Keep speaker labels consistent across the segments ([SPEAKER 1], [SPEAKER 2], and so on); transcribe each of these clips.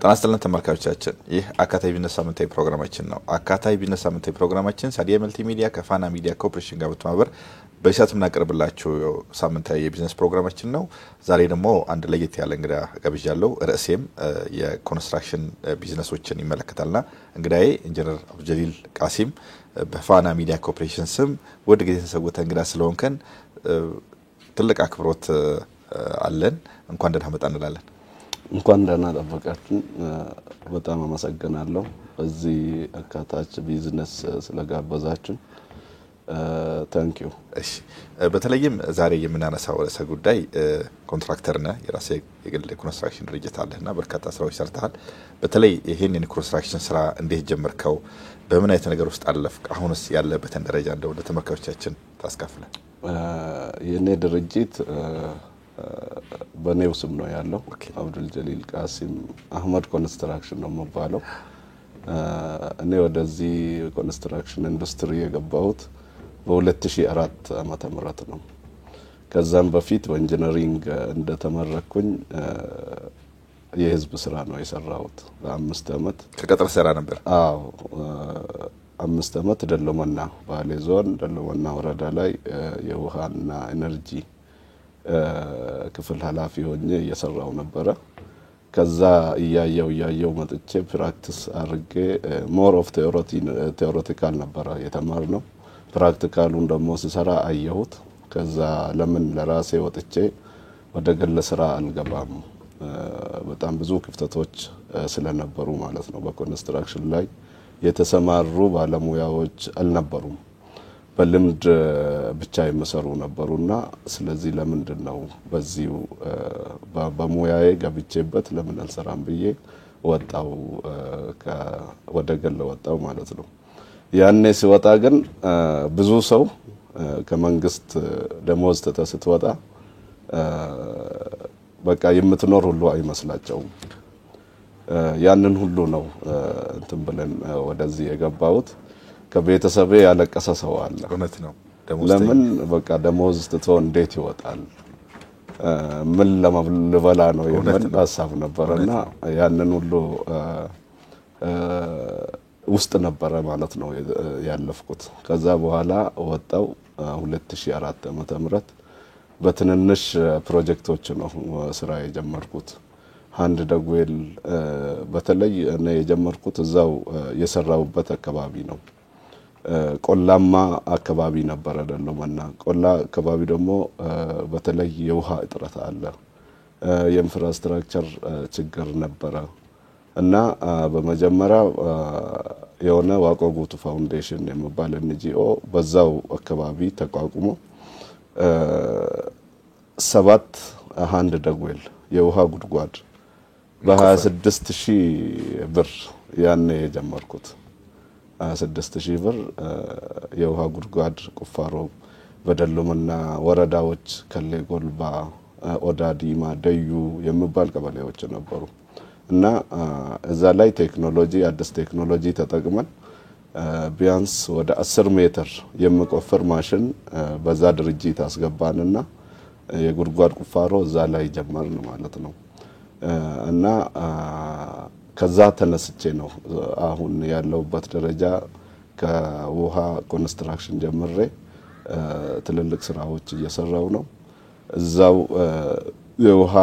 [SPEAKER 1] ጤና ተመልካቾቻችን ይህ አካታይ ቢዝነስ ሳምንታዊ ፕሮግራማችን ነው። አካታይ ቢዝነስ ሳምንታዊ ፕሮግራማችን ሳዲያ መልቲሚዲያ ከፋና ሚዲያ ኮርፖሬሽን ጋር በተባበር በሻት እናቀርብላችሁ ሳምንታዊ የቢዝነስ ፕሮግራማችን ነው። ዛሬ ደግሞ አንድ ለየት ያለ እንግዳ ጋብዣለሁ። ርዕሴም የኮንስትራክሽን ቢዝነሶችን ይመለከታልና እንግዳዬ ኢንጂነር አብዱልጀሊል ቃሲም በፋና ሚዲያ ኮርፖሬሽን ስም ወደ ጊዜ ተሰውተ እንግዳ ስለሆንከን ትልቅ አክብሮት አለን። እንኳን ደህና መጣ እንላለን።
[SPEAKER 2] እንኳን ደህና ጠበቃችሁ። በጣም አመሰግናለሁ እዚህ አካታች ቢዝነስ ስለጋበዛችሁ። ታንክ ዩ።
[SPEAKER 1] እሺ በተለይም ዛሬ የምናነሳው ርዕሰ ጉዳይ ኮንትራክተር ነህ፣ የራሴ የግል ኮንስትራክሽን ድርጅት አለህና በርካታ ስራዎች ሰርተሃል። በተለይ ይሄንን የኮንስትራክሽን ስራ እንዴት ጀመርከው? በምን አይነት ነገር ውስጥ አለፍክ? አሁንስ ያለበትን ደረጃ እንደው ለተመልካቾቻችን ታስካፍለን።
[SPEAKER 2] የኔ ድርጅት በኔው ስም ነው ያለው። አብዱልጀሊል ቃሲም አህመድ ኮንስትራክሽን ነው የሚባለው። እኔ ወደዚህ ኮንስትራክሽን ኢንዱስትሪ የገባሁት በ2004 ዓመተ ምህረት ነው። ከዛም በፊት በኢንጂነሪንግ እንደተመረኩኝ የህዝብ ስራ ነው የሰራሁት ለ5 አመት።
[SPEAKER 1] ከቀጠር ስራ ነበር?
[SPEAKER 2] አዎ 5 አመት ደሎመና ባሌ ዞን ደሎመና ወረዳ ላይ የውሃና ኢነርጂ ክፍል ኃላፊ ሆኜ እየሰራው ነበር። ከዛ እያየው መጥቼ ፕራክቲስ አርጌ ሞር ኦፍ ቴዎሬቲካል ነበር የተማርነው። ፕራክቲካሉን ደግሞ ሲሰራ አየሁት። ከዛ ለምን ለራሴ ወጥቼ ወደ ግል ስራ አልገባም? በጣም ብዙ ክፍተቶች ስለነበሩ ማለት ነው። በኮንስትራክሽን ላይ የተሰማሩ ባለሙያዎች አልነበሩም። በልምድ ብቻ የሚሰሩ ነበሩና ስለዚህ ለምንድነው በዚሁ በሙያዬ ገብቼበት ለምን አልሰራም ብዬ ወጣው ወደ ግል ወጣው ማለት ነው። ያኔ ሲወጣ ግን ብዙ ሰው ከመንግስት ደሞዝ ተተስተወጣ በቃ የምትኖር ሁሉ አይመስላቸውም። ያንን ሁሉ ነው እንትን ብለን ወደዚህ የገባሁት። ከቤተሰቤ ያለቀሰ ሰው አለ።
[SPEAKER 1] እውነት ነው።
[SPEAKER 2] ለምን በቃ ደሞዝ ትቶ እንዴት ይወጣል? ምን ለማብልበላ ነው የሚል ሐሳብ ነበርና ያንን ሁሉ ውስጥ ነበረ ማለት ነው ያለፍኩት። ከዛ በኋላ ወጣው 2004 ዓመተ ምህረት በትንንሽ ፕሮጀክቶች ነው ስራ የጀመርኩት። አንድ ደጎል በተለይ እኔ የጀመርኩት እዛው የሰራውበት አካባቢ ነው። ቆላማ አካባቢ ነበር ደሎመና። ቆላ አካባቢ ደግሞ በተለይ የውሃ እጥረት አለ፣ የኢንፍራስትራክቸር ችግር ነበር እና በመጀመሪያ የሆነ ዋቆ ጉቱ ፋውንዴሽን የሚባል NGO በዛው አካባቢ ተቋቁሞ 7 አንድ ደጎል የውሃ ጉድጓድ በ26000 ብር ያኔ የጀመርኩት 26000 ብር የውሃ ጉድጓድ ቁፋሮ በደሎመና ወረዳዎች ከሌ ጎልባ፣ ኦዳዲማ፣ ደዩ የሚባል ቀበሌዎች ነበሩ እና እዛ ላይ ቴክኖሎጂ አዲስ ቴክኖሎጂ ተጠቅመን ቢያንስ ወደ 10 ሜትር የሚቆፍር ማሽን በዛ ድርጅት አስገባንና የጉድጓድ ቁፋሮ እዛ ላይ ጀመርን ማለት ነው። እና ከዛ ተነስቼ ነው አሁን ያለውበት ደረጃ ከውሃ ኮንስትራክሽን ጀምሬ ትልልቅ ስራዎች እየሰራው ነው። እዛው የውሃ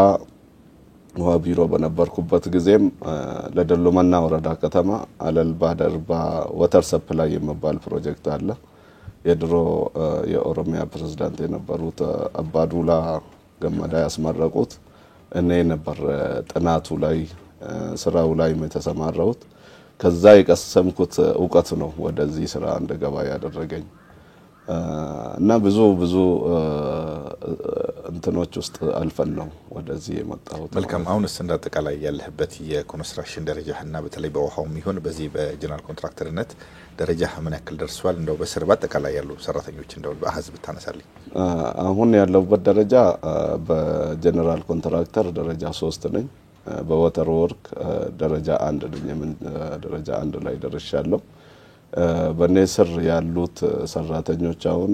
[SPEAKER 2] ቢሮ በነበርኩበት ጊዜም ለደሎመና ወረዳ ከተማ አለልባ ደርባ ወተር ሰፕላይ የሚባል ፕሮጀክት አለ። የድሮ የኦሮሚያ ፕሬዝዳንት የነበሩት አባዱላ ገመዳ ያስመረቁት እኔ ነበር ጥናቱ ላይ ስራው ላይ የተሰማራሁት። ከዛ የቀሰምኩት ዕውቀት ነው ወደዚህ ስራ እንደገባ ያደረገኝ እና ብዙ እንትኖች ውስጥ አልፈን ነው ወደዚህ የመጣሁት።
[SPEAKER 1] መልካም። አሁንስ እንዳጠቃላይ ያለህበት የኮንስትራክሽን ደረጃና በተለይ በውሃውም ይሁን በዚህ በጀነራል ኮንትራክተርነት ደረጃ ምን ያክል ደርሷል? እንደው በስር በአጠቃላይ ያሉ ሰራተኞች እንደው በአሃዝ ብታነሳልኝ።
[SPEAKER 2] አሁን ያለውበት ደረጃ በጀነራል ኮንትራክተር ደረጃ 3 ነኝ። በወተር ወርክ ደረጃ 1 ነኝ። ደረጃ 1 ላይ ደርሻለሁ። በኔ ስር ያሉት ሰራተኞች አሁን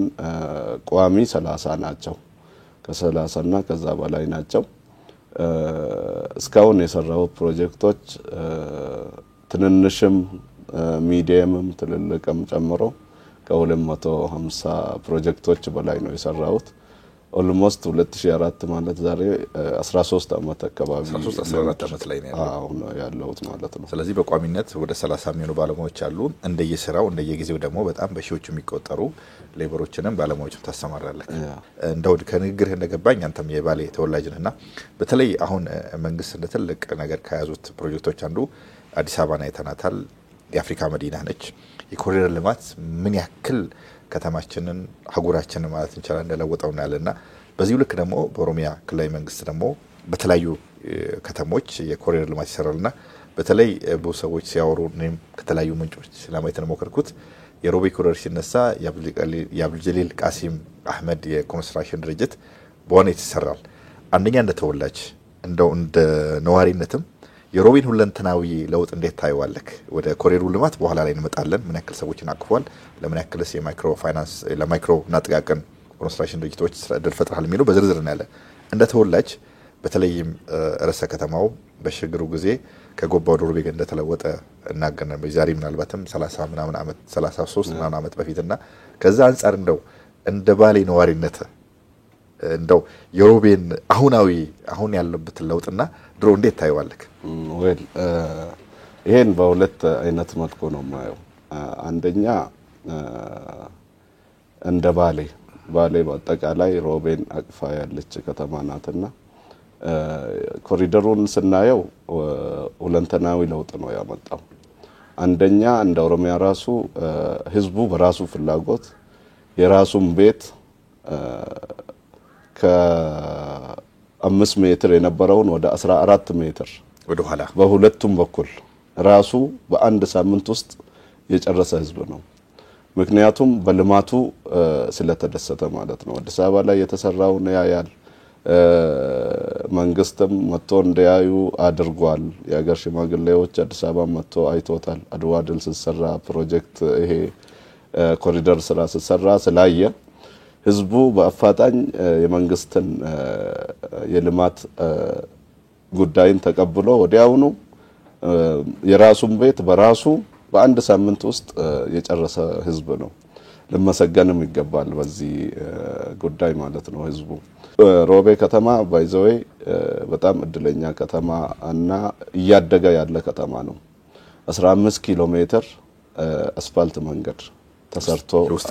[SPEAKER 2] ቋሚ 30 ናቸው። ከ30 እና ከዛ በላይ ናቸው። እስካሁን የሰራው ፕሮጀክቶች ትንንሽም ሚዲየምም ትልልቅም ጨምሮ ከ250 ፕሮጀክቶች በላይ ነው የሰራሁት። ኦልሞስት 2004 ማለት ዛሬ 13 አመት አካባቢ
[SPEAKER 1] 14 አመት ላይ
[SPEAKER 2] ነው ያለሁት ማለት ነው።
[SPEAKER 1] ስለዚህ በቋሚነት ወደ 30 የሚሆኑ ባለሙያዎች አሉ። እንደየስራው እንደየጊዜው ደግሞ በጣም በሺዎች የሚቆጠሩ ሌበሮችንም ባለሙያዎችም ታሰማራለህ። እንደው ከንግግርህ እንደገባኝ አንተም የባሌ ተወላጅ ነህና በተለይ አሁን መንግስት እንደ ትልቅ ነገር ከያዙት ፕሮጀክቶች አንዱ አዲስ አበባን አይተናታል። የአፍሪካ መዲና ነች። የኮሪደር ልማት ምን ያክል ከተማችንን አህጉራችንን ማለት እንችላለን እንደለወጠው እናያለና በዚህ ልክ ደግሞ በኦሮሚያ ክልላዊ መንግስት ደግሞ በተለያዩ ከተሞች የኮሪደር ልማት ይሰራልና በተለይ ብዙ ሰዎች ሲያወሩ እኔም ከተለያዩ ምንጮች ስለማየት ሞከርኩት የሮቤ ኮሪደር ሲነሳ የአብዱልጀሊል ቃሲም አህመድ የኮንስትራክሽን ድርጅት በዋናነት ይሰራል። አንደኛ እንደተወላጅ እንደው እንደ ነዋሪነትም የሮቤን ሁለንተናዊ ለውጥ እንዴት ታይዋለክ? ወደ ኮሪደሩ ልማት በኋላ ላይ እንመጣለን። ምን ያክል ሰዎችን አቅፏል? ለምን ያክልስ የማይክሮ ፋይናንስ ለማይክሮ እና ጥቃቅን ኮንስትራክሽን ድርጅቶች እድል ፈጥሯል የሚለው በዝርዝር ነው ያለ። እንደ ተወላጅ በተለይም ርዕሰ ከተማው በሽግሩ ጊዜ ከጎባ ወደ ሮቤ እንደተለወጠ እናገናኝ በዛሬ ምናልባትም 30 ምናምን አመት 33 ምናምን አመት በፊትና ከዛ አንፃር እንደው እንደ ባሌ ነዋሪነት እንደው የሮቤን አሁን ያለበት ለውጥና ድሮ እንዴት ታይዋለክ?
[SPEAKER 2] ወል ይሄን በሁለት አይነት መልኩ ነው ማየው። አንደኛ እንደ ባሌ በአጠቃላይ ሮቤን አቅፋ ያለች ከተማ ናትና ኮሪደሩን ስናየው ሁለንተናዊ ለውጥ ነው ያመጣው። አንደኛ እንደ ኦሮሚያ ራሱ ህዝቡ በራሱ ፍላጎት የራሱን ቤት ከ5 ሜትር የነበረውን ወደ 14 ሜትር
[SPEAKER 1] ወደ ኋላ
[SPEAKER 2] በሁለቱም በኩል ራሱ በአንድ ሳምንት ውስጥ የጨረሰ ህዝብ ነው። ምክንያቱም በልማቱ ስለተደሰተ ማለት ነው። አዲስ አበባ ላይ የተሰራው ነው ያያል። መንግስትም መጥቶ እንዲያዩ አድርጓል። የሀገር ሽማግሌዎች አዲስ አበባ መጥቶ አይቶታል። አድዋ ድል ሲሰራ ፕሮጀክት ይሄ ኮሪደር ስራ ሲሰራ ስላየ ህዝቡ በአፋጣኝ የመንግስትን የልማት ጉዳይን ተቀብሎ ወዲያውኑ የራሱን ቤት በራሱ በአንድ ሳምንት ውስጥ የጨረሰ ህዝብ ነው። ለመሰገንም ይገባል በዚህ ጉዳይ ማለት ነው። ህዝቡ ሮቤ ከተማ ባይዘዌ በጣም እድለኛ ከተማ እና እያደገ ያለ ከተማ ነው። 15 ኪሎ ሜትር አስፋልት መንገድ ተሰርቶ ውስጥ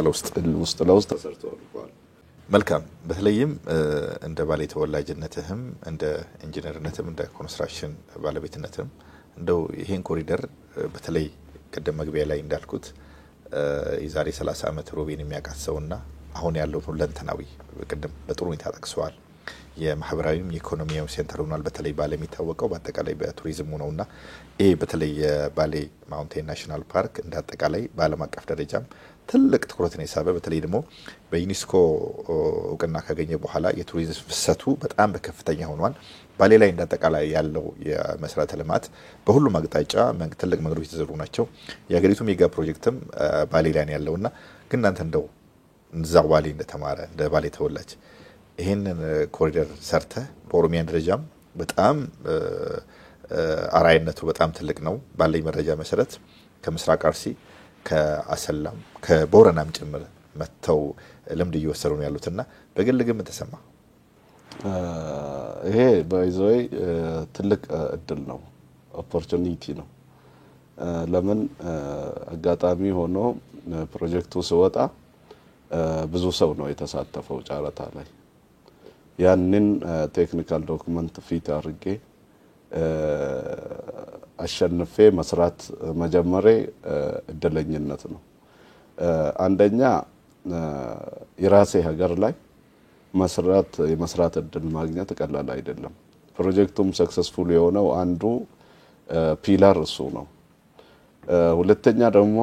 [SPEAKER 2] ለውስጥ ተሰርቶ አልቋል።
[SPEAKER 1] መልካም። በተለይም እንደ ባሌ ተወላጅነትህም እንደ ኢንጂነርነትም እንደ ኮንስትራክሽን ባለቤትነትም እንደው ይሄን ኮሪደር በተለይ ቀደም መግቢያ ላይ እንዳልኩት የዛሬ 30 አመት ሮቤን የሚያቃሰውና አሁን ያለው ሁለንተናዊ ቀደም በጥሩ ሁኔታ ተጠቅሷል። የማህበራዊም የኢኮኖሚያዊ ሴንተር ሆኗል። በተለይ ባሌ የሚታወቀው በአጠቃላይ በቱሪዝሙ ነውና ይሄ በተለይ የባሌ ማውንቴን ናሽናል ፓርክ እንደ አጠቃላይ በዓለም አቀፍ ደረጃም ትልቅ ትኩረትን የሳበ በተለይ ደግሞ በዩኔስኮ እውቅና ካገኘ በኋላ የቱሪዝም ፍሰቱ በጣም በከፍተኛ ሆኗል። ባሌ ላይ እንደ አጠቃላይ ያለው የመሰረተ ልማት በሁሉም አቅጣጫ ትልቅ መንገዶች የተዘሩ ናቸው። የሀገሪቱ ሜጋ ፕሮጀክትም ባሌ ላይ ያለውና ግን እናንተ እንደው እዛው ባሌ እንደተማረ እንደ ባሌ ተወላጅ ይሄንን ኮሪደር ሰርተ በኦሮሚያ ደረጃም በጣም አራይነቱ በጣም ትልቅ ነው። ባለኝ መረጃ መሰረት ከምስራቅ አርሲ ከአሰላም ከቦረናም ጭምር መተው ልምድ እየወሰዱ ነው ያሉትና በግል ግምት ተሰማ?
[SPEAKER 2] ይሄ ባይዘይ ትልቅ እድል ነው፣ ኦፖርቹኒቲ ነው። ለምን አጋጣሚ ሆኖ ፕሮጀክቱ ሲወጣ ብዙ ሰው ነው የተሳተፈው ጨረታ ላይ። ያንን ቴክኒካል ዶክመንት ፊት አድርጌ አሸንፌ መስራት መጀመሬ እድለኝነት ነው። አንደኛ የራሴ ሀገር ላይ የመስራት እድል ማግኘት ቀላል አይደለም። ፕሮጀክቱም ሰክሰስፉል የሆነው አንዱ ፒላር እሱ ነው። ሁለተኛ ደግሞ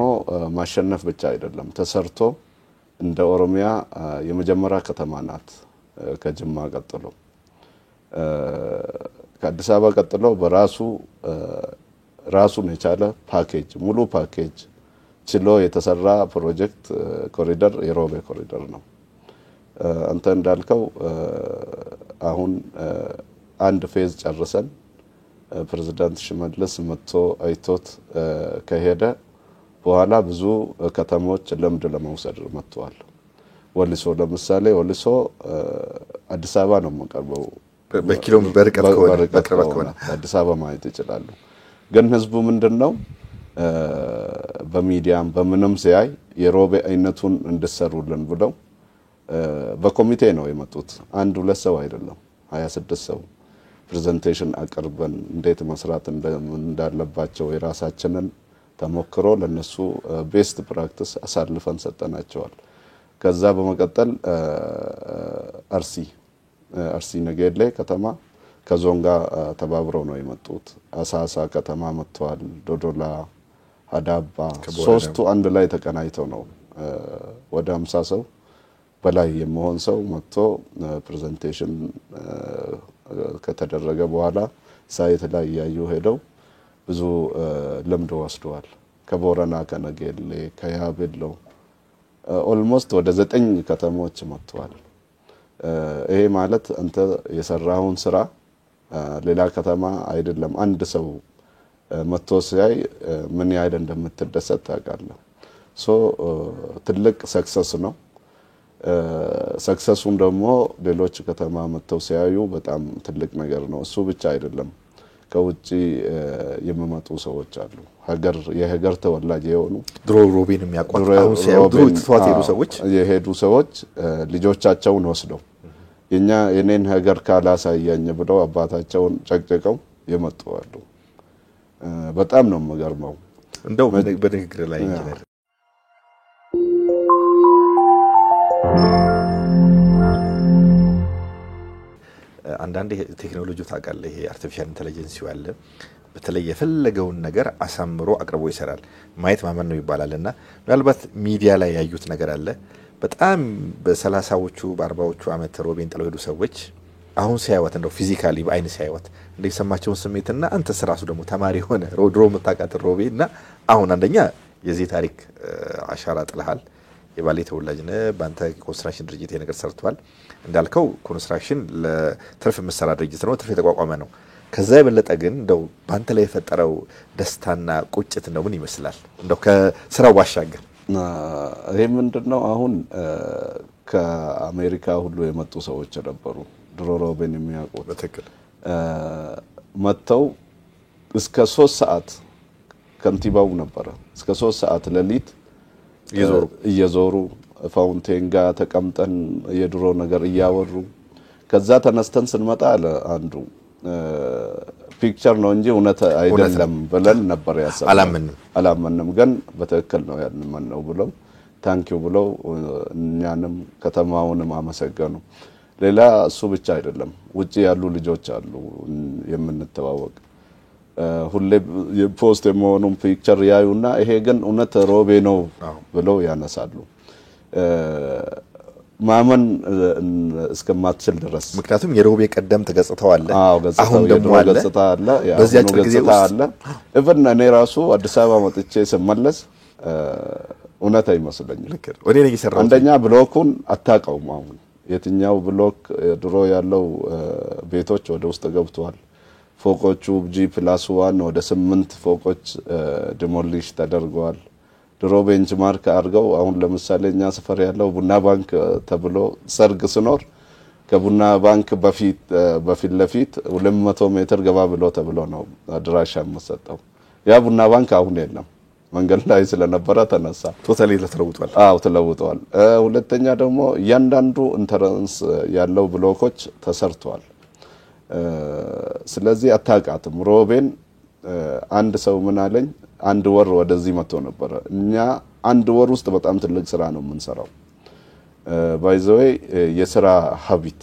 [SPEAKER 2] ማሸነፍ ብቻ አይደለም፣ ተሰርቶ እንደ ኦሮሚያ የመጀመሪያ ከተማ ናት ከጅማ ቀጥሎ ከአዲስ አበባ ቀጥሎ በራሱ ራሱን የቻለ ፓኬጅ ሙሉ ፓኬጅ ችሎ የተሰራ ፕሮጀክት ኮሪደር የሮቤ ኮሪደር ነው። አንተ እንዳልከው አሁን አንድ ፌዝ ጨርሰን ፕሬዝዳንት ሽመልስ መጥቶ አይቶት ከሄደ በኋላ ብዙ ከተሞች ልምድ ለመውሰድ መጥተዋል። ወሊሶ ለምሳሌ ወሊሶ አዲስ አበባ ነው የሚቀርበው
[SPEAKER 1] በኪሎ በርቀት ከሆነ
[SPEAKER 2] አዲስ አበባ ማየት ይችላሉ። ግን ህዝቡ ምንድነው በሚዲያም በምንም ሲያይ የሮቤ አይነቱን እንድሰሩልን ብለው በኮሚቴ ነው የመጡት። አንድ ሁለት ሰው አይደለም 26 ሰው ፕሬዘንቴሽን አቀርበን እንዴት መስራት እንዳለባቸው የራሳችንን ተሞክሮ ለነሱ ቤስት ፕራክቲስ አሳልፈን ሰጠናቸዋል። ከዛ በመቀጠል አርሲ ነገሌ ከተማ ከዞን ጋር ተባብረው ነው የመጡት። አሳሳ ከተማ መጥተዋል። ዶዶላ፣ ሀዳባ ሶስቱ አንድ ላይ ተቀናይተው ነው ወደ 50 ሰው በላይ የሚሆን ሰው መጥቶ ፕሬዘንቴሽን ከተደረገ በኋላ ሳይት ላይ ያዩ ሄደው ብዙ ልምድ ወስደዋል። ከቦረና ከነገሌ ከያቤሎ ኦልሞስት ወደ 9 ከተሞች መጥተዋል። ይሄ ማለት አንተ የሰራውን ስራ ሌላ ከተማ አይደለም አንድ ሰው መጥቶ ሲያይ ምን ያህል እንደምትደሰት ታውቃለህ። ትልቅ ሰክሰስ ነው። ሰክሰሱን ደግሞ ሌሎች ከተማ መጥተው ሲያዩ በጣም ትልቅ ነገር ነው። እሱ ብቻ አይደለም ከውጪ የሚመጡ ሰዎች አሉ። የሀገር ተወላጅ የሆኑ
[SPEAKER 1] ድሮ ሮቤን የሚያቋቁሙ የሄዱ
[SPEAKER 2] ሰዎች ልጆቻቸውን ወስደው የኔን ሀገር ካላሳያኝ ብለው አባታቸውን ጨቅጨቀው የመጡ አሉ። በጣም ነው የሚገርመው።
[SPEAKER 1] እንደው በንግግር ላይ ኢንጂነር አንዳንዴ ቴክኖሎጂው ታውቃለህ ይሄ አርቲፊሻል ኢንተለጀንስ ያለ በተለይ የፈለገውን ነገር አሳምሮ አቅርቦ ይሰራል። ማየት ማመን ነው ይባላልና ምናልባት ሚዲያ ላይ ያዩት ነገር አለ። በጣም በ30ዎቹ በ40ዎቹ አመት ሮቤን ጥለው ሄዱ ሰዎች አሁን ሲያዩት እንደው ፊዚካሊ በአይን ሲያዩት እንደሰማቸውን ስሜትና አንተስ ራሱ ደግሞ ተማሪ ሆነ ድሮ መታቃት ሮቤና አሁን አንደኛ የዚህ ታሪክ አሻራ ጥለሃል። የባሌ ተወላጅ ነህ። ባንተ ኮንስትራክሽን ድርጅት የነገር ሰርቷል። እንዳልከው ኮንስትራክሽን ለትርፍ መሰራ ድርጅት ነው። ትርፍ የተቋቋመ ነው። ከዛ የበለጠ ግን እንደው ባንተ ላይ የፈጠረው ደስታና ቁጭት ነው ምን ይመስላል? እንደው ከስራው ባሻገር
[SPEAKER 2] ይሄ ምንድነው አሁን ከአሜሪካ ሁሉ የመጡ ሰዎች ነበሩ ድሮ ሮቤን የሚያውቁት
[SPEAKER 1] በትክክል
[SPEAKER 2] መጥተው እስከ 3 ሰዓት ከንቲባው ነበር እስከ 3 ሰዓት ለሊት እየዞሩ ፋውንቴን ጋር ተቀምጠን የድሮ ነገር እያወሩ ከዛ ተነስተን ስንመጣ አንዱ ፒክቸር ነው እንጂ እውነት አይደለም ብለን ነበር ያሰብነው። አላመንም ግን በትክክል ነው ያንመነው ብለው ታንኪዩ ብለው እኛንም ከተማውንም አመሰገኑ። ሌላ እሱ ብቻ አይደለም ውጪ ያሉ ልጆች አሉ የምንተዋወቅ ሁሌ የፖስት የመሆኑን ፒክቸር ያዩና ይሄ ግን እውነት ሮቤ ነው ብለው ያነሳሉ። ማመን እስከማትችል ድረስ ምክንያቱም የሮቤ ቀደም ተገጽታው አለ አሁን ደግሞ አለ በዚያ ጊዜ አለ even እኔ ራሱ አዲስ አበባ መጥቼ ስመለስ እውነት አይመስለኝም። ወዴ ነው ይሰራው አንደኛ ብሎኩን አታውቀውም። አሁን የትኛው ብሎክ ድሮ ያለው ቤቶች ወደ ውስጥ ገብተዋል። ፎቆቹ G+1 ወደ 8 ፎቆች ዲሞሊሽ ተደርገዋል። ድሮ ቤንችማርክ አድርገው አሁን ለምሳሌ እኛ ሰፈር ያለው ቡና ባንክ ተብሎ ሰርግ ስኖር ከቡና ባንክ በፊት ለፊት 200 ሜትር ገባ ብሎ ተብሎ ነው አድራሻ መሰጠው። ያ ቡና ባንክ አሁን የለም መንገድ ላይ ስለነበረ ተነሳ። ቶታሊ ተለውጧል። ተለውጧል። ሁለተኛ ደግሞ ያንዳንዱ ኢንተረንስ ያለው ብሎኮች ተሰርቷል። ስለዚህ አታውቃትም ሮቤን አንድ ሰው ምን አለኝ አንድ ወር ወደዚህ መጥቶ ነበር። እኛ አንድ ወር ውስጥ በጣም ትልቅ ስራ ነው የምንሰራው። ባይ ዘ ዌይ የሥራ ሀቢት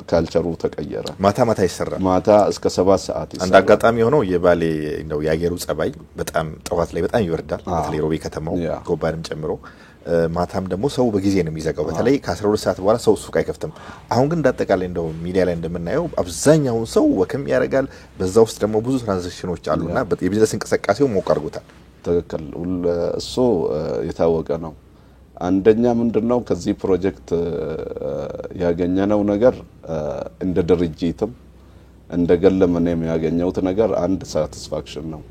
[SPEAKER 2] ካልቸሩ ተቀየረ። ማታ ይሰራል። ማታ እስከ 7 ሰዓት ይሰራል። አንድ አጋጣሚ ሆኖ የባሌ ነው ያየሩ ጸባይ በጣም ጠዋት ላይ በጣም ይወርዳል። በተለይ ሮቤ ከተማው ጎባንም ጨምሮ ማታም ደግሞ ሰው በጊዜ ነው የሚዘጋው። በተለይ ከ12 ሰዓት በኋላ ሰው ሱቅ አይከፍትም። አሁን ግን እንዳጠቃላይ እንደው ሚዲያ ላይ እንደምናየው አብዛኛው ሰው ወከም ያረጋል። በዛ ውስጥ ደግሞ ብዙ ትራንዛክሽኖች አሉና የቢዝነስ እንቅስቃሴው ሞቅ አድርጎታል። ትክክል እሱ የታወቀ ነው። አንደኛ ምንድነው ከዚህ ፕሮጀክት ያገኘነው ነገር እንደ ድርጅትም እንደገለመንም ያገኘውት ነገር አንድ ሳቲስፋክሽን ነው።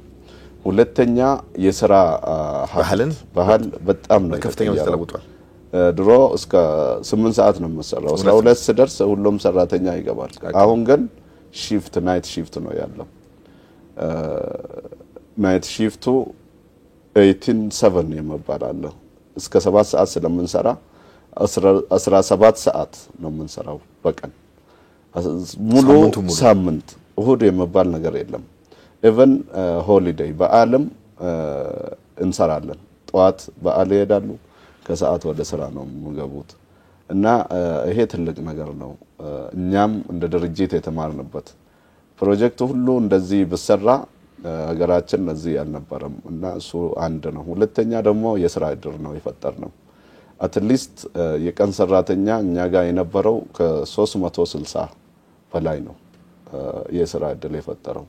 [SPEAKER 2] ሁለተኛ የሥራ ባህል በጣም ነው
[SPEAKER 1] ከፍተኛ ተለውጧል።
[SPEAKER 2] ድሮ እስከ 8 ሰዓት ነው የምሰራው 12 ሲደርስ ሁሉም ሰራተኛ ይገባል። አሁን ግን ሺፍት ናይት ሺፍት ነው ያለው። ናይት ሺፍቱ 18/7 የሚባል እስከ 7 ሰዓት ስለምንሰራ 17 ሰዓት ነው የምንሰራው በቀን ሙሉ ሳምንት እሁድ የሚባል ነገር የለም። ኢቭን ሆሊዴይ በዓልም እንሰራለን። ጧት በዓል ይሄዳሉ ከሰዓት ወደ ስራ ነው የሚገቡት እና ይሄ ትልቅ ነገር ነው። እኛም እንደ ድርጅት የተማርንበት ፕሮጀክት ሁሉ እንደዚህ በሰራ ሀገራችን እዚህ ያልነበረም እና እሱ አንድ ነው። ሁለተኛ ደግሞ የሥራ እድል ነው የፈጠርነው። አትሊስት የቀን ሰራተኛ እኛ ጋር የነበረው ከ360 በላይ ነው የሥራ እድል የፈጠረው።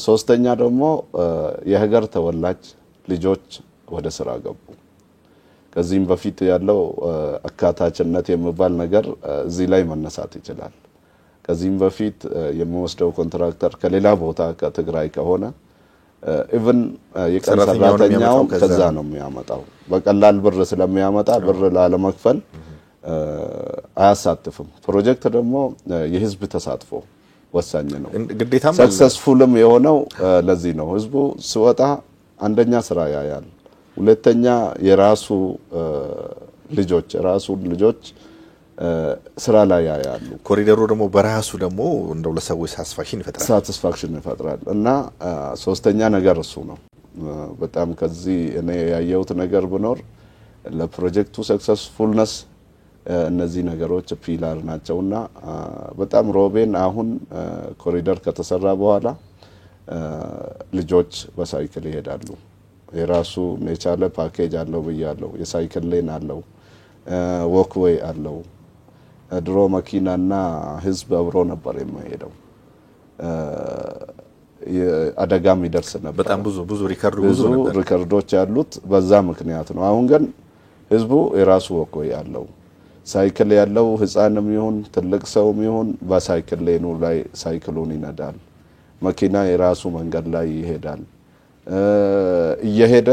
[SPEAKER 2] ሶስተኛ ደግሞ የሀገር ተወላጅ ልጆች ወደ ስራ ገቡ። ከዚህም በፊት ያለው አካታችነት የሚባል ነገር እዚህ ላይ መነሳት ይችላል። ከዚህም በፊት የሚወስደው ኮንትራክተር ከሌላ ቦታ ከትግራይ ከሆነ ኢቭን የቀን ሰራተኛው ከዛ ነው የሚያመጣው። በቀላል ብር ስለሚያመጣ ብር ላለመክፈል አያሳትፍም። ፕሮጀክት ደግሞ የህዝብ ተሳትፎ ወሳኝ ነው። ሰክሰስፉልም የሆነው ለዚህ ነው። ህዝቡ ሲወጣ አንደኛ ስራ ያያል፣ ሁለተኛ የራሱ ልጆች ስራ ላይ ያያሉ።
[SPEAKER 1] ኮሪደሩ ደግሞ በራሱ ደግሞ እንደው ለሰዎች ሳቲስፋክሽን ይፈጥራል እና ሶስተኛ ነገር እሱ ነው። በጣም ከዚህ እኔ ያየሁት ነገር ቢኖር ለፕሮጀክቱ ሰክሰስፉልነስ እነዚህ ነገሮች ፒላር ናቸውና በጣም ሮቤን አሁን ኮሪደር ከተሰራ በኋላ ልጆች በሳይክል ይሄዳሉ። የራሱ የቻለ ፓኬጅ አለው ብያለሁ። የሳይክል ሌን አለው፣ ወክዌይ አለው። ድሮ መኪናና ህዝብ አብሮ ነበር የሚሄደው። አደጋም ይደርስ ነበር። በጣም ብዙ
[SPEAKER 2] ሪከርዶች ያሉት በዛ ምክንያት ነው። አሁን ግን ህዝቡ የራሱ ወክዌይ አለው። ሳይክል ያለው ህፃንም ይሁን ትልቅ ሰውም ይሁን በሳይክል ሌኑ ላይ ሳይክሉን ይነዳል። መኪና የራሱ መንገድ ላይ ይሄዳል። እየሄደ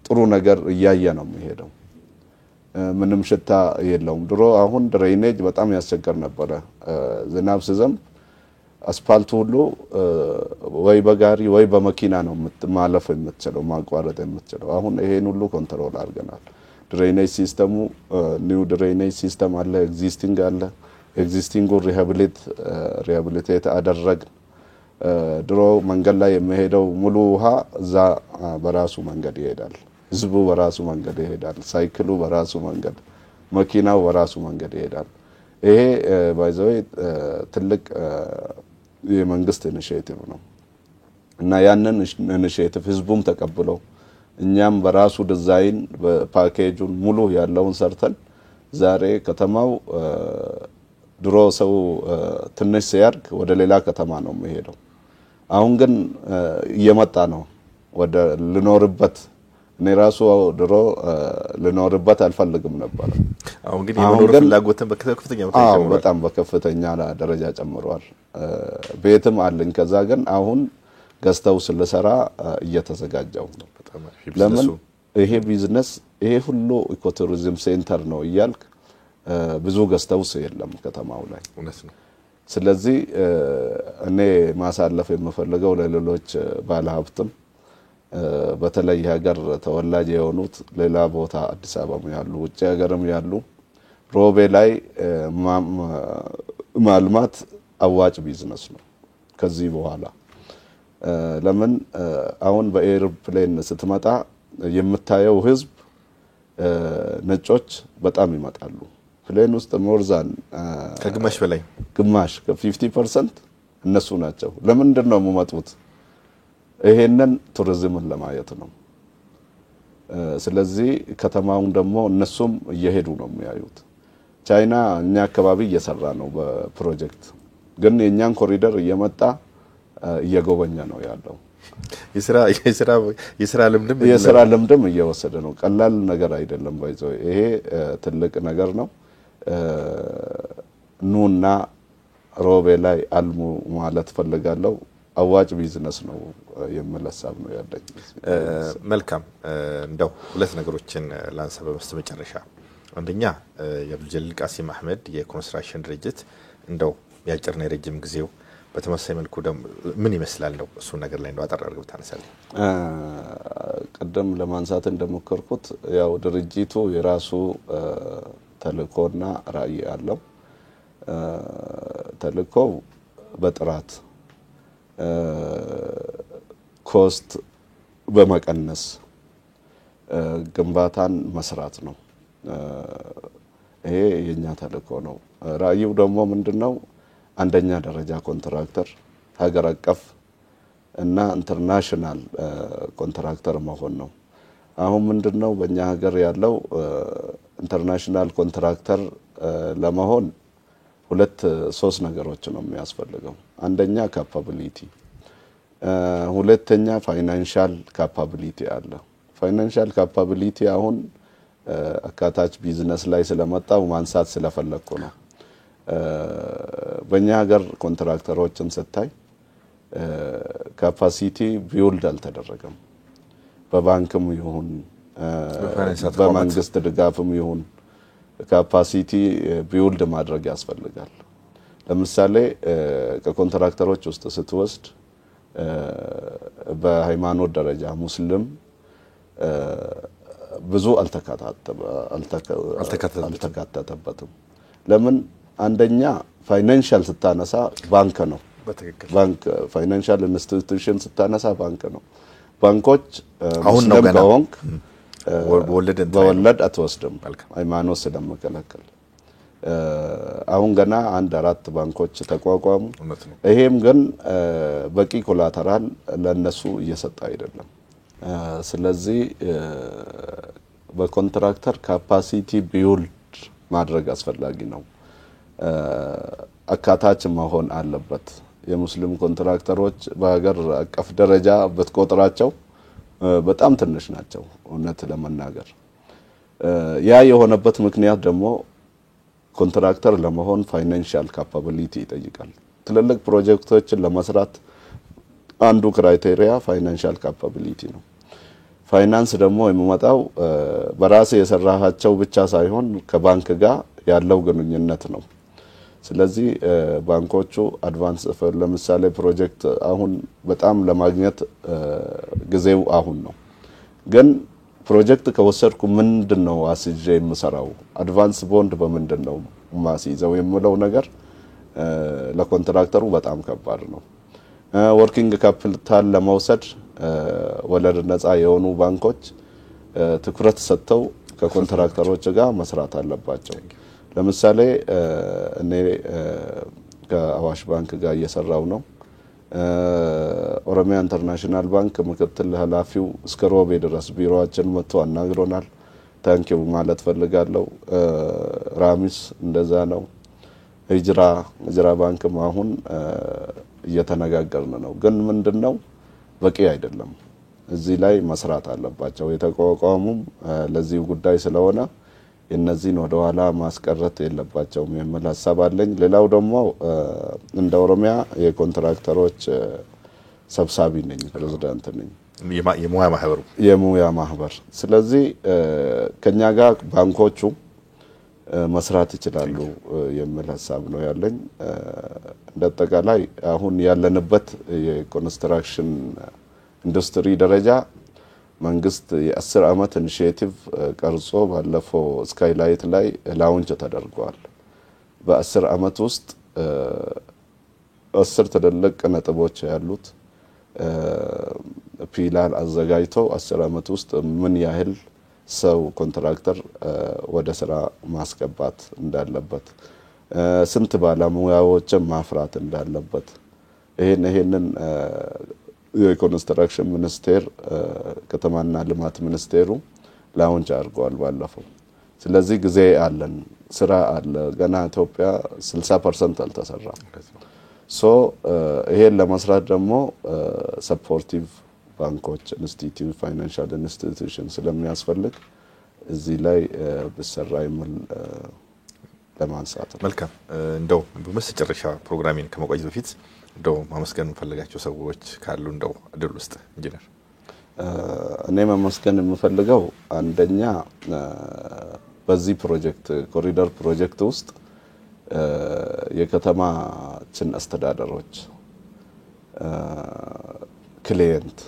[SPEAKER 2] ጥሩ ነገር እያየ ነው የሚሄደው። ምንም ሽታ የለውም። ድሮ አሁን ድሬኔጅ በጣም ያስቸገር ነበር። ዝናብ ሲዘንብ አስፋልቱ ሁሉ ወይ በጋሪ ወይ በመኪና ነው ማለፍ የምትችለው ማቋረጥ የምትችለው። አሁን ይሄን ሁሉ ኮንትሮል አድርገናል። ድሬኔጅ ሲስተሙ ኒው ድሬኔጅ ሲስተም አለ፣ ኤግዚስቲንግ አለ። ኤግዚስቲንጉ ሪሃቢሊቴት አደረግን። ድሮ መንገድ ላይ የሚሄደው ሙሉ ውሃ እዛ በራሱ መንገድ ይሄዳል። ህዝቡ በራሱ መንገድ ይሄዳል። ሳይክሉ በራሱ መንገድ፣ መኪናው በራሱ መንገድ ይሄዳል። ይሄ ባይዘው ትልቅ የመንግስት ኢኒሺዬቲቭ ነው እና ያንን ኢኒሺዬቲቭ ህዝቡም ተቀብለው እኛም በራሱ ዲዛይን በፓኬጁን ሙሉ ያለውን ሰርተን ዛሬ ከተማው ድሮ ሰው ትንሽ ሲያርግ ወደ ሌላ ከተማ ነው የሚሄደው። አሁን ግን እየመጣ ነው ወደ ልኖርበት። እኔ ራሱ ድሮ ልኖርበት አልፈልግም ነበር።
[SPEAKER 1] አሁን ግን የመኖር ፍላጎትን
[SPEAKER 2] በጣም በከፍተኛ ደረጃ ጨምሯል። ቤትም አለኝ። ከዛ ግን አሁን ገዝተው ስለሰራ እየተዘጋጀው ነው። ለምን ይሄ ቢዝነስ ይሄ ሁሉ ኢኮቱሪዝም ሴንተር ነው እያልክ ብዙ ገዝተው የለም ከተማው ላይ
[SPEAKER 1] እውነት ነው።
[SPEAKER 2] ስለዚህ እኔ ማሳለፍ የምፈልገው ለሌሎች ባለሀብትም በተለይ ሀገር ተወላጅ የሆኑት ሌላ ቦታ አዲስ አበባ ያሉ ውጭ ሀገርም ያሉ ሮቤ ላይ ማልማት አዋጭ ቢዝነስ ነው ከዚህ በኋላ። ለምን አሁን በኤርፕሌን ስትመጣ የምታየው ህዝብ ነጮች በጣም ይመጣሉ። ፕሌን ውስጥ ሞርዛን
[SPEAKER 1] ከግማሽ በላይ
[SPEAKER 2] ከ50% እነሱ ናቸው። ለምንድን ነው የሚመጡት? ይሄንን ቱሪዝምን ለማየት ነው። ስለዚህ ከተማውን ደግሞ እነሱም እየሄዱ ነው የሚያዩት። ቻይና እኛ አካባቢ እየሰራ ነው በፕሮጀክት ግን የኛን ኮሪደር እየመጣ እየጎበኘ ነው ያለው።
[SPEAKER 1] የስራ ልምድም
[SPEAKER 2] እየወሰደ ነው። ቀላል ነገር አይደለም ባይዘው ይሄ ትልቅ ነገር ነው። ኑና ሮቤ ላይ አልሙ ማለት ፈልጋለሁ። አዋጭ ቢዝነስ ነው የመለሳብ ነው ያለኝ።
[SPEAKER 1] መልካም እንደው ሁለት ነገሮችን ላንሳ በመጨረሻ። አንደኛ የአብዱል ጀሊል ቃሲም አህመድ የኮንስትራክሽን ድርጅት እንደው ያጭርና የረጅም ጊዜው በተመሳሳይ መልኩ ደግሞ ምን ይመስላል ነው እሱ ነገር ላይ እንደው አጠር አድርገው ታነሳለህ።
[SPEAKER 2] ቀደም ለማንሳት እንደሞከርኩት ያው ድርጅቱ የራሱ ተልእኮና ራዕይ አለው። ተልእኮው በጥራት ኮስት በመቀነስ ግንባታን መስራት ነው። ይሄ የኛ ተልእኮ ነው። ራዕዩ ደግሞ ምንድነው? አንደኛ ደረጃ ኮንትራክተር ሀገር አቀፍ እና ኢንተርናሽናል ኮንትራክተር መሆን ነው። አሁን ምንድነው በእኛ ሀገር ያለው ኢንተርናሽናል ኮንትራክተር ለመሆን ሁለት ሶስት ነገሮች ነው የሚያስፈልገው። አንደኛ ካፓቢሊቲ፣ ሁለተኛ ፋይናንሻል ካፓቢሊቲ አለ። ፋይናንሻል ካፓቢሊቲ አሁን አካታች ቢዝነስ ላይ ስለመጣው ማንሳት ስለፈለኩ ነው። በእኛ ሀገር ኮንትራክተሮችን ስታይ ካፓሲቲ ቢውልድ አልተደረገም። በባንክም ይሁን በመንግስት ድጋፍም ይሁን ካፓሲቲ ቢውልድ ማድረግ ያስፈልጋል። ለምሳሌ ከኮንትራክተሮች ውስጥ ስትወስድ በሃይማኖት ደረጃ ሙስሊም ብዙ አልተካተተበትም። ለምን? አንደኛ ፋይናንሻል ስታነሳ ባንክ ነው። ባንክ ፋይናንሻል ኢንስቲትዩሽን ስታነሳ ባንክ ነው። ባንኮች
[SPEAKER 1] አሁን ነው ገና
[SPEAKER 2] በወለድ አትወስድም ሃይማኖት ስለመከለከል። አሁን ገና 1-4 ባንኮች ተቋቋሙ። ይሄም ግን በቂ ኮላተራል ለነሱ እየሰጠ አይደለም። ስለዚህ በኮንትራክተር ካፓሲቲ ቢውልድ ማድረግ አስፈላጊ ነው። አካታች መሆን አለበት። የሙስሊም ኮንትራክተሮች በሀገር አቀፍ ደረጃ በተቆጥራቸው በጣም ትንሽ ናቸው እውነት ለመናገር። ያ የሆነበት ምክንያት ደግሞ ኮንትራክተር ለመሆን ፋይናንሻል ካፓቢሊቲ ይጠይቃል። ትልልቅ ፕሮጀክቶችን ለመስራት አንዱ ክራይቴሪያ ፋይናንሻል ካፓቢሊቲ ነው። ፋይናንስ ደግሞ የሚመጣው በራስ የሰራሃቸው ብቻ ሳይሆን ከባንክ ጋር ያለው ግንኙነት ነው። ስለዚህ ባንኮቹ አድቫንስ ለምሳሌ ፕሮጀክት አሁን በጣም ለማግኘት ጊዜው አሁን ነው። ግን ፕሮጀክት ከወሰድኩ ምንድነው አስጄ የምሰራው? አድቫንስ ቦንድ በምንድነው ማስይዘው የሚለው ነገር ለኮንትራክተሩ በጣም ከባድ ነው። ወርኪንግ ካፒታል ለመውሰድ ወለድ ነፃ የሆኑ ባንኮች ትኩረት ሰጥተው ከኮንትራክተሮች ጋር መስራት አለባቸው። ለምሳሌ እኔ ከአዋሽ ባንክ ጋር እየሰራው ነው። ኦሮሚያ ኢንተርናሽናል ባንክ ምክትል ኃላፊው እስከ ሮቤ ድረስ ቢሮአችን መጥቶ አናግሮናል። ታንኪው ማለት ፈልጋለሁ። ራሚስ እንደዛ ነው። ሂጅራ ባንክም አሁን እየተነጋገርን ነው። ግን ምንድነው በቂ አይደለም። እዚህ ላይ መስራት አለባቸው። የተቋቋሙም ለዚህ ጉዳይ ስለሆነ እነዚህን ወደ ኋላ ማስቀረት የለባቸውም የሚል ሐሳብ አለኝ። ሌላው ደግሞ እንደ ኦሮሚያ የኮንትራክተሮች ሰብሳቢ ነኝ፣ ፕሬዝዳንት ነኝ የሙያ ማህበር። ስለዚህ ከኛ ጋር ባንኮቹ መስራት ይችላሉ የሚል ሐሳብ ነው ያለኝ። እንደተጠቃላይ አሁን ያለንበት የኮንስትራክሽን ኢንዱስትሪ ደረጃ መንግስት የ10 አመት ኢኒሺዬቲቭ ቀርጾ ባለፈው ስካይላይት ላይ ላውንች ተደርጓል። በ10 አመት ውስጥ 10 ትልልቅ ነጥቦች ያሉት ፒላር አዘጋጅቶ 10 አመት ውስጥ ምን ያህል ሰው ኮንትራክተር ወደ ስራ ማስገባት እንዳለበት፣ ስንት ባለሙያዎችን ማፍራት እንዳለበት ይሄንን የኮንስትራክሽን ሚኒስቴር ከተማና ልማት ሚኒስቴሩ ላውንች አድርጓል ባለፈው። ስለዚህ ጊዜ አለን፣ ስራ አለ። ገና ኢትዮጵያ 60% አልተሰራም። ሶ ይሄን ለመስራት ደግሞ ሰፖርቲቭ ባንኮች ኢንስቲትዩት ፋይናንሻል ኢንስቲትዩሽን ስለሚያስፈልግ እዚህ ላይ በሰራ ይመል ለማንሳት
[SPEAKER 1] መልካም እንደው በመጨረሻ ፕሮግራሚን ከመቋጨት በፊት እንደው ማመስገን ፈልጋቸው ሰዎች ካሉ እንደው እድል ውስጥ ኢንጂነር
[SPEAKER 2] እኔ ማመስገን የምፈልገው አንደኛ በዚህ ፕሮጀክት ኮሪደር ፕሮጀክት ውስጥ የከተማችን አስተዳደሮች ክሊየንት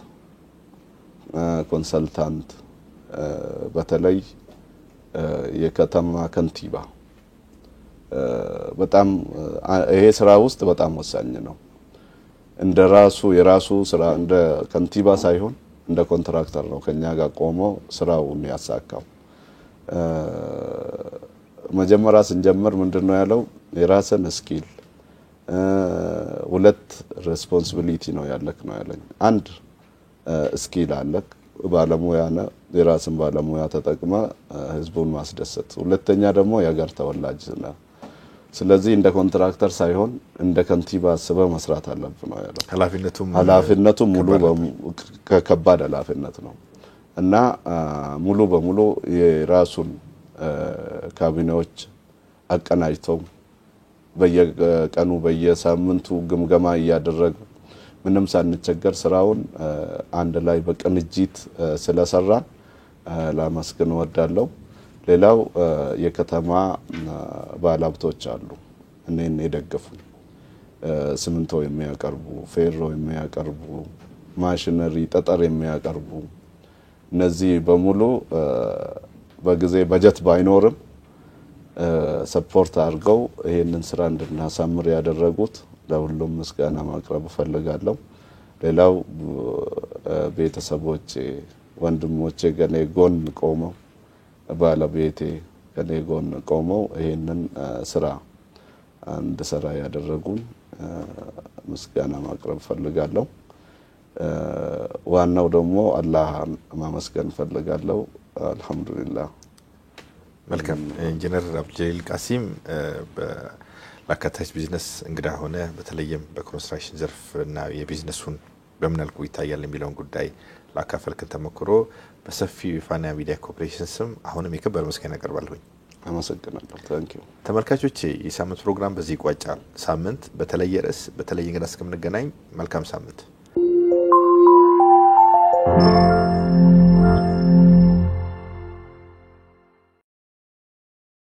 [SPEAKER 2] ኮንሰልታንት በተለይ የከተማ ከንቲባ በጣም ይሄ ስራ ውስጥ በጣም ወሳኝ ነው እንደራሱ የራሱ ስራ እንደ ከንቲባ ሳይሆን እንደ ኮንትራክተር ነው ከኛ ጋር ቆሞ ስራውን ያሳካው መጀመሪያ ስንጀምር ምንድነው ያለው የራስን ስኪል ሁለት ሬስፖንሲቢሊቲ ነው ያለክ ነው ያለኝ አንድ ስኪል አለክ ባለሙያ ነው የራስን ባለሙያ ተጠቅመ ህዝቡን ማስደሰት ሁለተኛ ደግሞ የሀገር ተወላጅ ነው ስለዚህ እንደ ኮንትራክተር ሳይሆን እንደ ከንቲባ አስበ መስራት አለብህ ነው ያለው ኃላፊነቱ ሙሉ ከከባድ ኃላፊነት ነው እና ሙሉ በሙሉ የራሱን ካቢኔዎች አቀናጅተው በየቀኑ በየሳምንቱ ግምገማ ያደረጉ ምንም ሳንቸገር ስራውን አንድ ላይ በቅንጅት ስለሰራ ለማመስገን ወዳለው ሌላው የከተማ ባለሀብቶች አሉ እኔን የደገፉ ሲሚንቶ የሚያቀርቡ ፌሮ የሚያቀርቡ ማሽነሪ ጠጠር የሚያቀርቡ እነዚህ በሙሉ በጊዜ በጀት ባይኖርም ሰፖርት አድርገው ይሄንን ስራ እንድናሳምር ያደረጉት ለሁሉም ምስጋና ማቅረብ ፈልጋለሁ ሌላው ቤተሰቦቼ ወንድሞቼ ከኔ ጎን ቆመው ባለቤቴ ከኔ ጎን ቆመው ይሄንን ስራ እንድሰራ ያደረጉን ምስጋና ማቅረብ ፈልጋለሁ ዋናው ደግሞ አላህን ማመስገን ፈልጋለሁ አልহামዱሊላህ
[SPEAKER 1] መልካም ኢንጂነር አብዱልጀሊል ቃሲም በላካታች ቢዝነስ እንግዳ ሆነ በተለይም በኮንስትራክሽን ዘርፍ እና የቢዝነሱን በመናልኩ ይታያል የሚለውን ጉዳይ ላካፈልከን ተመክሮ በሰፊው ፋና ሚዲያ ኮርፖሬሽን ስም አሁንም የከበረ ምስጋና አቀርባለሁ
[SPEAKER 2] አመሰግናለሁ ታንክ ዩ
[SPEAKER 1] ተመልካቾቼ የሳምንት ፕሮግራም በዚህ ይቋጫል ሳምንት በተለየ ርዕስ በተለየ እንግዳ እስከምንገናኝ መልካም ሳምንት